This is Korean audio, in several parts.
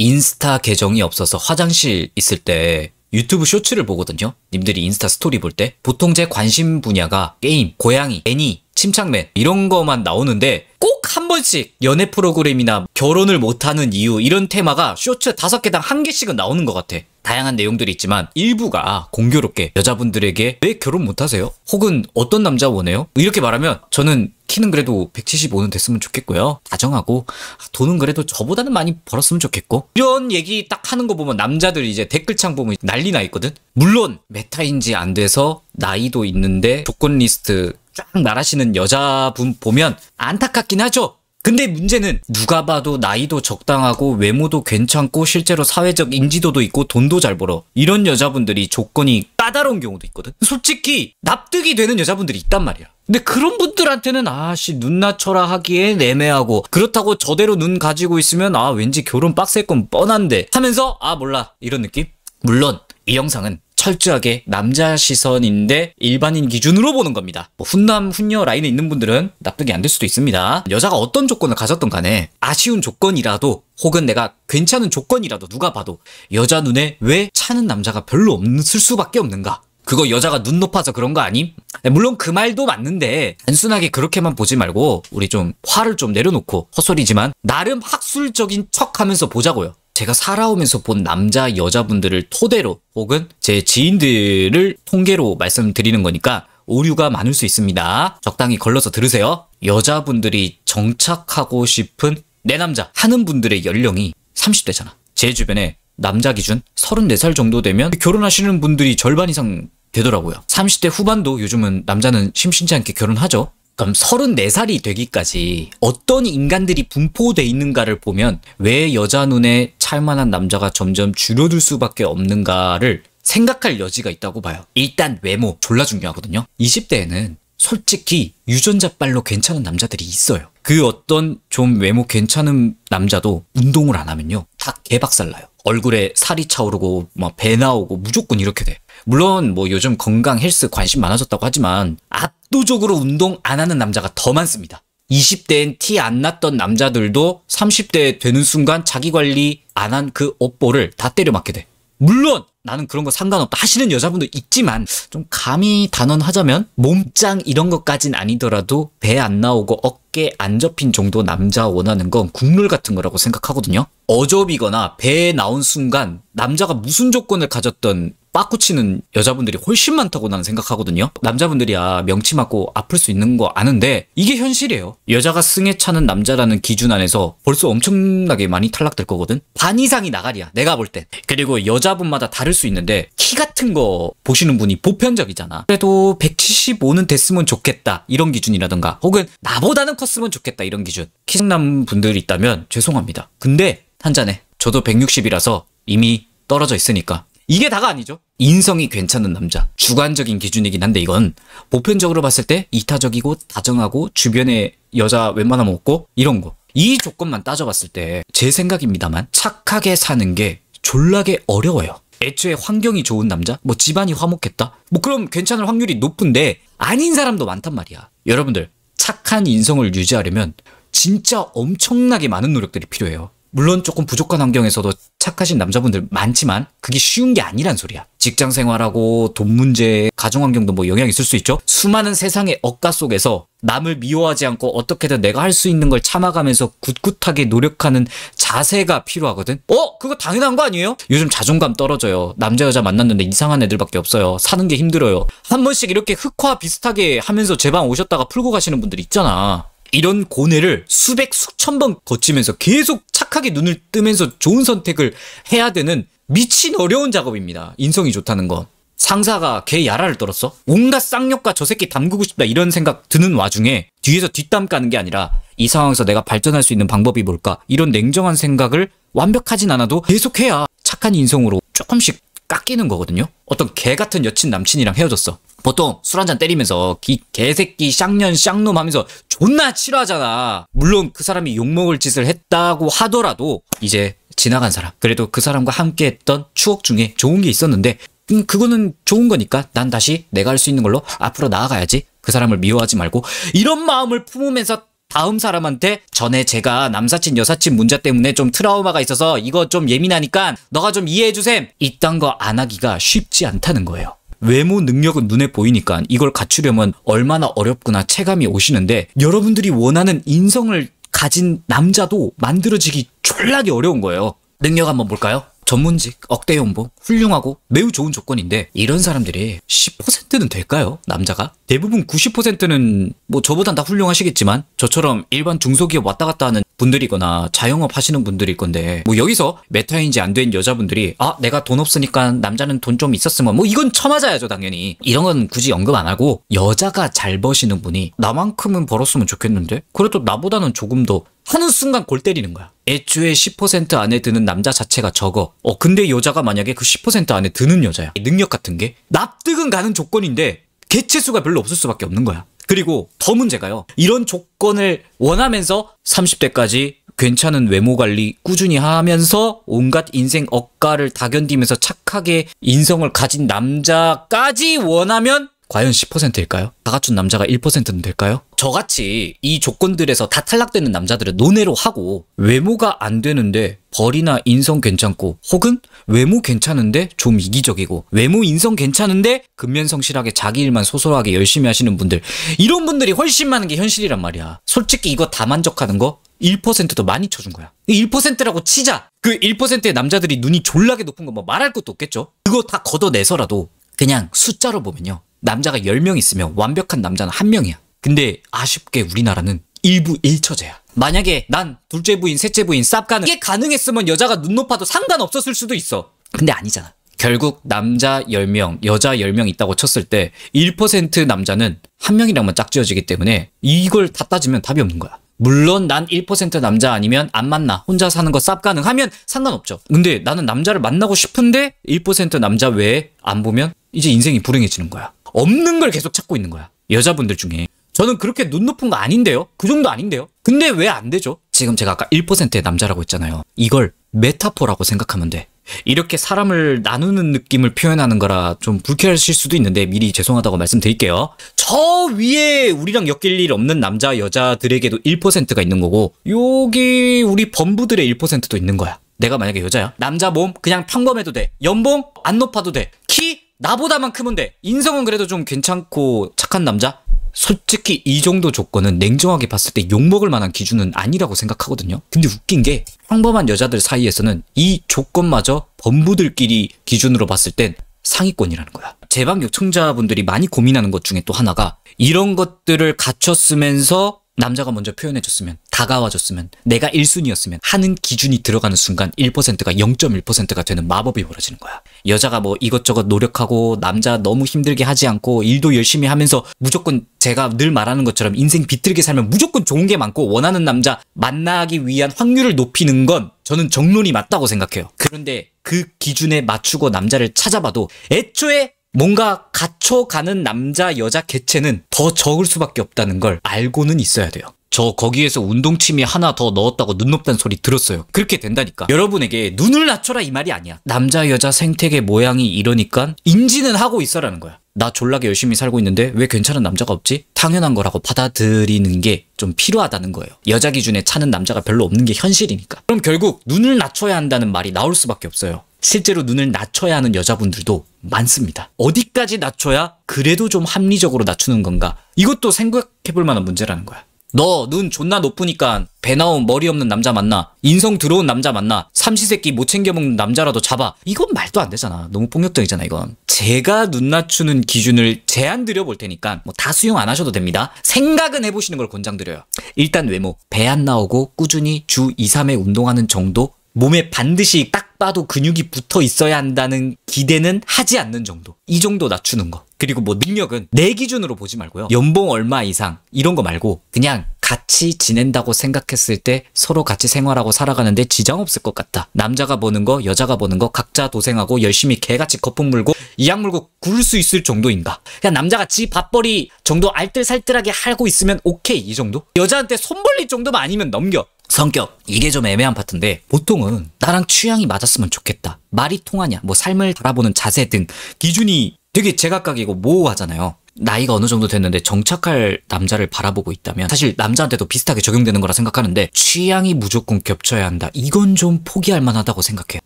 인스타 계정이 없어서 화장실 있을 때 유튜브 쇼츠를 보거든요. 님들이 인스타 스토리 볼 때 보통 제 관심 분야가 게임, 고양이, 애니, 침착맨 이런 거만 나오는데 꼭 한 번씩 연애 프로그램이나 결혼을 못하는 이유 이런 테마가 쇼츠 5개당 1개씩은 나오는 것 같아. 다양한 내용들이 있지만 일부가 공교롭게 여자분들에게 왜 결혼 못하세요? 혹은 어떤 남자 원해요? 이렇게 말하면 저는 키는 그래도 175는 됐으면 좋겠고요. 다정하고 돈은 그래도 저보다는 많이 벌었으면 좋겠고 이런 얘기 딱 하는 거 보면 남자들이 이제 댓글창 보면 난리 나 있거든. 물론 메타인지 안 돼서 나이도 있는데 조건 리스트 쫙 나라시는 여자분 보면 안타깝긴 하죠. 근데 문제는 누가 봐도 나이도 적당하고 외모도 괜찮고 실제로 사회적 인지도도 있고 돈도 잘 벌어. 이런 여자분들이 조건이 까다로운 경우도 있거든. 솔직히 납득이 되는 여자분들이 있단 말이야. 근데 그런 분들한테는 아씨 눈 낮춰라 하기엔 애매하고 그렇다고 저대로 눈 가지고 있으면 아 왠지 결혼 빡셀 건 뻔한데 하면서 아 몰라 이런 느낌? 물론 이 영상은 철저하게 남자 시선인데 일반인 기준으로 보는 겁니다. 뭐 훈남, 훈녀 라인에 있는 분들은 납득이 안 될 수도 있습니다. 여자가 어떤 조건을 가졌던 간에 아쉬운 조건이라도 혹은 내가 괜찮은 조건이라도 누가 봐도 여자 눈에 왜 차는 남자가 별로 없을 수밖에 없는가? 그거 여자가 눈 높아서 그런 거 아님? 물론 그 말도 맞는데 단순하게 그렇게만 보지 말고 우리 좀 화를 좀 내려놓고 헛소리지만 나름 학술적인 척하면서 보자고요. 제가 살아오면서 본 남자 여자분들을 토대로 혹은 제 지인들을 통계로 말씀드리는 거니까 오류가 많을 수 있습니다. 적당히 걸러서 들으세요. 여자분들이 정착하고 싶은 내 남자 하는 분들의 연령이 30대잖아. 제 주변에 남자 기준 34살 정도 되면 결혼하시는 분들이 절반 이상 되더라고요. 30대 후반도 요즘은 남자는 심심치 않게 결혼하죠. 그럼 34살이 되기까지 어떤 인간들이 분포돼 있는가를 보면 왜 여자 눈에 찰만한 남자가 점점 줄어들 수밖에 없는가를 생각할 여지가 있다고 봐요. 일단 외모 졸라 중요하거든요. 20대에는 솔직히 유전자빨로 괜찮은 남자들이 있어요. 그 어떤 좀 외모 괜찮은 남자도 운동을 안 하면요 다 개박살나요. 얼굴에 살이 차오르고 막 배 나오고 무조건 이렇게 돼. 물론 뭐 요즘 건강 헬스 관심 많아졌다고 하지만 압도적으로 운동 안 하는 남자가 더 많습니다. 20대엔 티 안 났던 남자들도 30대 되는 순간 자기 관리 안 한 그 업보를 다 때려 맞게 돼. 물론 나는 그런 거 상관없다 하시는 여자분도 있지만 좀 감히 단언하자면 몸짱 이런 것까진 아니더라도 배 안 나오고 어깨 안 접힌 정도 남자 원하는 건 국룰 같은 거라고 생각하거든요. 어접이거나 배에 나온 순간 남자가 무슨 조건을 가졌던 빠꾸치는 여자분들이 훨씬 많다고 나는 생각하거든요. 남자분들이야 명치 맞고 아플 수 있는 거 아는데 이게 현실이에요. 여자가 승에 차는 남자라는 기준 안에서 벌써 엄청나게 많이 탈락될 거거든. 반 이상이 나가리야 내가 볼 땐. 그리고 여자분마다 다를 수 있는데 키 같은 거 보시는 분이 보편적이잖아. 그래도 175는 됐으면 좋겠다 이런 기준이라던가 혹은 나보다는 컸으면 좋겠다 이런 기준. 키장남 분들이 있다면 죄송합니다. 근데 한 잔에 저도 160이라서 이미 떨어져 있으니까 이게 다가 아니죠. 인성이 괜찮은 남자. 주관적인 기준이긴 한데 이건 보편적으로 봤을 때 이타적이고 다정하고 주변에 여자 웬만하면 없고 이런 거. 이 조건만 따져봤을 때 제 생각입니다만 착하게 사는 게 졸라게 어려워요. 애초에 환경이 좋은 남자? 뭐 집안이 화목했다? 뭐 그럼 괜찮을 확률이 높은데 아닌 사람도 많단 말이야. 여러분들 착한 인성을 유지하려면 진짜 엄청나게 많은 노력들이 필요해요. 물론 조금 부족한 환경에서도 착하신 남자분들 많지만 그게 쉬운 게 아니란 소리야. 직장 생활하고 돈 문제, 가정 환경도 뭐 영향이 있을 수 있죠. 수많은 세상의 억가 속에서 남을 미워하지 않고 어떻게든 내가 할 수 있는 걸 참아가면서 굳굳하게 노력하는 자세가 필요하거든. 그거 당연한 거 아니에요? 요즘 자존감 떨어져요. 남자 여자 만났는데 이상한 애들밖에 없어요. 사는 게 힘들어요. 한 번씩 이렇게 흑화 비슷하게 하면서 제 방 오셨다가 풀고 가시는 분들 있잖아. 이런 고뇌를 수백 수천 번 거치면서 계속 착하게 눈을 뜨면서 좋은 선택을 해야 되는 미친 어려운 작업입니다. 인성이 좋다는 거. 상사가 걔 야라를 떨었어? 온갖 쌍욕과 저 새끼 담그고 싶다 이런 생각 드는 와중에 뒤에서 뒷담 까는 게 아니라 이 상황에서 내가 발전할 수 있는 방법이 뭘까? 이런 냉정한 생각을 완벽하진 않아도 계속해야 착한 인성으로 조금씩 깎이는 거거든요. 어떤 개 같은 여친 남친이랑 헤어졌어. 보통 술 한잔 때리면서 개새끼 쌍년 쌍놈 하면서 존나 싫어하잖아. 물론 그 사람이 욕먹을 짓을 했다고 하더라도 이제 지나간 사람, 그래도 그 사람과 함께 했던 추억 중에 좋은 게 있었는데 그거는 좋은 거니까 난 다시 내가 할 수 있는 걸로 앞으로 나아가야지. 그 사람을 미워하지 말고 이런 마음을 품으면서 다음 사람한테 전에 제가 남사친 여사친 문제 때문에 좀 트라우마가 있어서 이거 좀 예민하니까 너가 좀 이해해주셈. 이딴 거 안 하기가 쉽지 않다는 거예요. 외모 능력은 눈에 보이니까 이걸 갖추려면 얼마나 어렵구나 체감이 오시는데, 여러분들이 원하는 인성을 가진 남자도 만들어지기 졸라게 어려운 거예요. 능력 한번 볼까요? 전문직, 억대 연봉, 훌륭하고 매우 좋은 조건인데 이런 사람들이 10%는 될까요? 남자가? 대부분 90%는 뭐 저보단 다 훌륭하시겠지만 저처럼 일반 중소기업 왔다 갔다 하는 분들이거나 자영업 하시는 분들일 건데, 뭐 여기서 메타인지 안 된 여자분들이 내가 돈 없으니까 남자는 돈 좀 있었으면 뭐 이건 쳐맞아야죠 당연히. 이런 건 굳이 언급 안 하고, 여자가 잘 버시는 분이 나만큼은 벌었으면 좋겠는데 그래도 나보다는 조금 더 하는 순간 골 때리는 거야. 애초에 10% 안에 드는 남자 자체가 적어. 근데 여자가 만약에 그 10% 안에 드는 여자야. 능력 같은 게 납득은 가는 조건인데 개체수가 별로 없을 수밖에 없는 거야. 그리고 더 문제가요. 이런 조건을 원하면서 30대까지 괜찮은 외모 관리 꾸준히 하면서 온갖 인생 억가를 다 견디면서 착하게 인성을 가진 남자까지 원하면 과연 10%일까요? 다 갖춘 남자가 1%는 될까요? 저같이 이 조건들에서 다 탈락되는 남자들은 논외로 하고, 외모가 안 되는데 벌이나 인성 괜찮고, 혹은 외모 괜찮은데 좀 이기적이고, 외모 인성 괜찮은데 근면성실하게 자기 일만 소소하게 열심히 하시는 분들, 이런 분들이 훨씬 많은 게 현실이란 말이야. 솔직히 이거 다 만족하는 거 1%도 많이 쳐준 거야. 1%라고 치자. 그 1%의 남자들이 눈이 졸라게 높은 거 뭐 말할 것도 없겠죠? 그거 다 걷어내서라도 그냥 숫자로 보면요, 남자가 10명 있으면 완벽한 남자는 1명이야. 근데 아쉽게 우리나라는 일부 1처제야. 만약에 난 둘째 부인, 셋째 부인, 쌉가는 이게 가능했으면 여자가 눈 높아도 상관없었을 수도 있어. 근데 아니잖아. 결국 남자 10명, 여자 10명 있다고 쳤을 때 1% 남자는 1명이랑만 짝지어지기 때문에 이걸 다 따지면 답이 없는 거야. 물론 난 1% 남자 아니면 안 만나, 혼자 사는 거 쌉 가능하면 상관없죠. 근데 나는 남자를 만나고 싶은데 1% 남자 외에 안 보면 이제 인생이 불행해지는 거야. 없는 걸 계속 찾고 있는 거야. 여자분들 중에 저는 그렇게 눈 높은 거 아닌데요? 그 정도 아닌데요? 근데 왜 안 되죠? 지금 제가 아까 1%의 남자라고 했잖아요. 이걸 메타포라고 생각하면 돼. 이렇게 사람을 나누는 느낌을 표현하는 거라 좀 불쾌하실 수도 있는데 미리 죄송하다고 말씀드릴게요. 저 위에 우리랑 엮일 일 없는 남자 여자들에게도 1%가 있는 거고, 여기 우리 범부들의 1%도 있는 거야. 내가 만약에 여자야. 남자 몸 그냥 평범해도 돼. 연봉 안 높아도 돼. 키 나보다만 크면 돼. 인성은 그래도 좀 괜찮고 착한 남자? 솔직히 이 정도 조건은 냉정하게 봤을 때 욕먹을 만한 기준은 아니라고 생각하거든요. 근데 웃긴 게 평범한 여자들 사이에서는 이 조건마저 범부들끼리 기준으로 봤을 땐 상위권이라는 거야. 제 방 요청자분들이 많이 고민하는 것 중에 또 하나가, 이런 것들을 갖췄으면서 남자가 먼저 표현해줬으면, 다가와줬으면, 내가 1순위였으면 하는 기준이 들어가는 순간 1%가 0.1%가 되는 마법이 벌어지는 거야. 여자가 뭐 이것저것 노력하고 남자 너무 힘들게 하지 않고 일도 열심히 하면서 무조건, 제가 늘 말하는 것처럼 인생 비틀게 살면 무조건 좋은 게 많고 원하는 남자 만나기 위한 확률을 높이는 건 저는 정론이 맞다고 생각해요. 그런데 그 기준에 맞추고 남자를 찾아봐도 애초에 뭔가 갖춰가는 남자 여자 개체는 더 적을 수밖에 없다는 걸 알고는 있어야 돼요. 저 거기에서 운동 취미 하나 더 넣었다고 눈 높다는 소리 들었어요. 그렇게 된다니까. 여러분에게 눈을 낮춰라 이 말이 아니야. 남자 여자 생태계 모양이 이러니까 인지는 하고 있어라는 거야. 나 졸라게 열심히 살고 있는데 왜 괜찮은 남자가 없지? 당연한 거라고 받아들이는 게 좀 필요하다는 거예요. 여자 기준에 차는 남자가 별로 없는 게 현실이니까. 그럼 결국 눈을 낮춰야 한다는 말이 나올 수밖에 없어요. 실제로 눈을 낮춰야 하는 여자분들도 많습니다. 어디까지 낮춰야 그래도 좀 합리적으로 낮추는 건가? 이것도 생각해볼 만한 문제라는 거야. 너 눈 존나 높으니까 배 나온 머리 없는 남자 만나, 인성 들어온 남자 만나, 삼시세끼 못 챙겨 먹는 남자라도 잡아. 이건 말도 안 되잖아. 너무 폭력적이잖아 이건. 제가 눈 낮추는 기준을 제안 드려볼 테니까 뭐 다 수용 안 하셔도 됩니다. 생각은 해보시는 걸 권장드려요. 일단 외모, 배 안 나오고 꾸준히 주 2, 3회 운동하는 정도, 몸에 반드시 딱 봐도 근육이 붙어 있어야 한다는 기대는 하지 않는 정도, 이 정도 낮추는 거. 그리고 뭐 능력은 내 기준으로 보지 말고요, 연봉 얼마 이상 이런 거 말고 그냥 같이 지낸다고 생각했을 때 서로 같이 생활하고 살아가는데 지장 없을 것 같다. 남자가 보는 거 여자가 보는 거 각자 도생하고 열심히 개같이 거품 물고 이악 물고 굴 수 있을 정도인가. 그냥 남자가 지 밥벌이 정도 알뜰살뜰하게 하고 있으면 오케이 이 정도. 여자한테 손 벌릴 정도만 아니면 넘겨. 성격, 이게 좀 애매한 파트인데 보통은 나랑 취향이 맞았으면 좋겠다, 말이 통하냐, 뭐 삶을 바라보는 자세 등 기준이 되게 제각각이고 모호하잖아요. 나이가 어느 정도 됐는데 정착할 남자를 바라보고 있다면 사실 남자한테도 비슷하게 적용되는 거라 생각하는데 취향이 무조건 겹쳐야 한다. 이건 좀 포기할 만하다고 생각해요.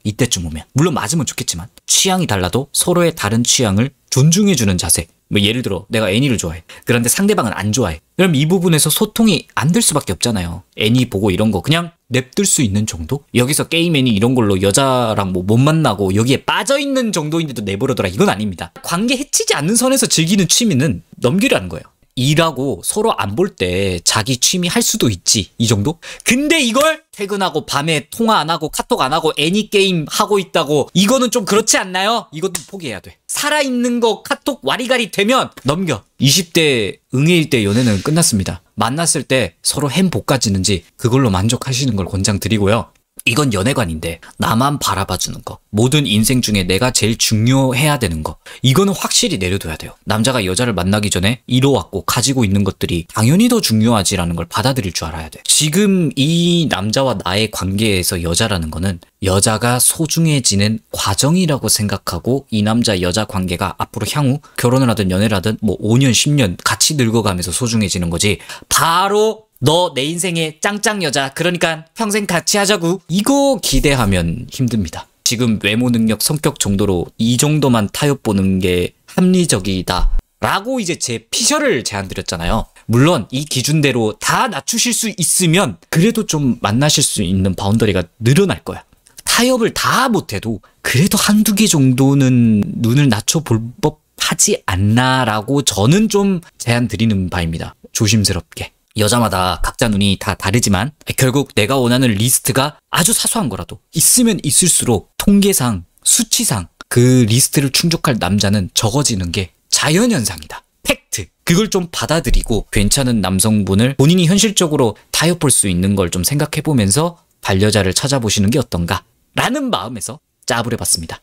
이때쯤 오면. 물론 맞으면 좋겠지만 취향이 달라도 서로의 다른 취향을 존중해주는 자세. 뭐 예를 들어 내가 애니를 좋아해. 그런데 상대방은 안 좋아해. 그럼 이 부분에서 소통이 안 될 수밖에 없잖아요. 애니 보고 이런 거 그냥 냅둘 수 있는 정도? 여기서 게임 애니 이런 걸로 여자랑 뭐 못 만나고 여기에 빠져있는 정도인데도 내버려둬라. 이건 아닙니다. 관계 해치지 않는 선에서 즐기는 취미는 넘기라는 거예요. 일하고 서로 안 볼 때 자기 취미 할 수도 있지. 이 정도? 근데 이걸 퇴근하고 밤에 통화 안 하고 카톡 안 하고 애니게임 하고 있다고 이거는 좀 그렇지 않나요? 이것도 포기해야 돼. 살아있는 거 카톡 와리가리 되면 넘겨. 20대 응애일 때 연애는 끝났습니다. 만났을 때 서로 햄 볶아지는지 그걸로 만족하시는 걸 권장드리고요. 이건 연애관인데 나만 바라봐주는 거, 모든 인생 중에 내가 제일 중요해야 되는 거, 이거는 확실히 내려둬야 돼요. 남자가 여자를 만나기 전에 이뤄왔고 가지고 있는 것들이 당연히 더 중요하지라는 걸 받아들일 줄 알아야 돼. 지금 이 남자와 나의 관계에서 여자라는 거는 여자가 소중해지는 과정이라고 생각하고 이 남자 여자 관계가 앞으로 향후 결혼을 하든 연애를 하든 뭐 5년 10년 같이 늙어가면서 소중해지는 거지. 바로 너 내 인생의 짱짱 여자 그러니까 평생 같이 하자고 이거 기대하면 힘듭니다. 지금 외모 능력 성격 정도로 이 정도만 타협 보는 게 합리적이다 라고 이제 제 피셜을 제안드렸잖아요. 물론 이 기준대로 다 낮추실 수 있으면 그래도 좀 만나실 수 있는 바운더리가 늘어날 거야. 타협을 다 못해도 그래도 한두 개 정도는 눈을 낮춰볼 법하지 않나 라고 저는 좀 제안 드리는 바입니다. 조심스럽게. 여자마다 각자 눈이 다 다르지만 결국 내가 원하는 리스트가 아주 사소한 거라도 있으면 있을수록 통계상 수치상 그 리스트를 충족할 남자는 적어지는 게 자연현상이다. 팩트. 그걸 좀 받아들이고 괜찮은 남성분을 본인이 현실적으로 타협할 수 있는 걸 좀 생각해보면서 반려자를 찾아보시는 게 어떤가 라는 마음에서 짭을 해봤습니다.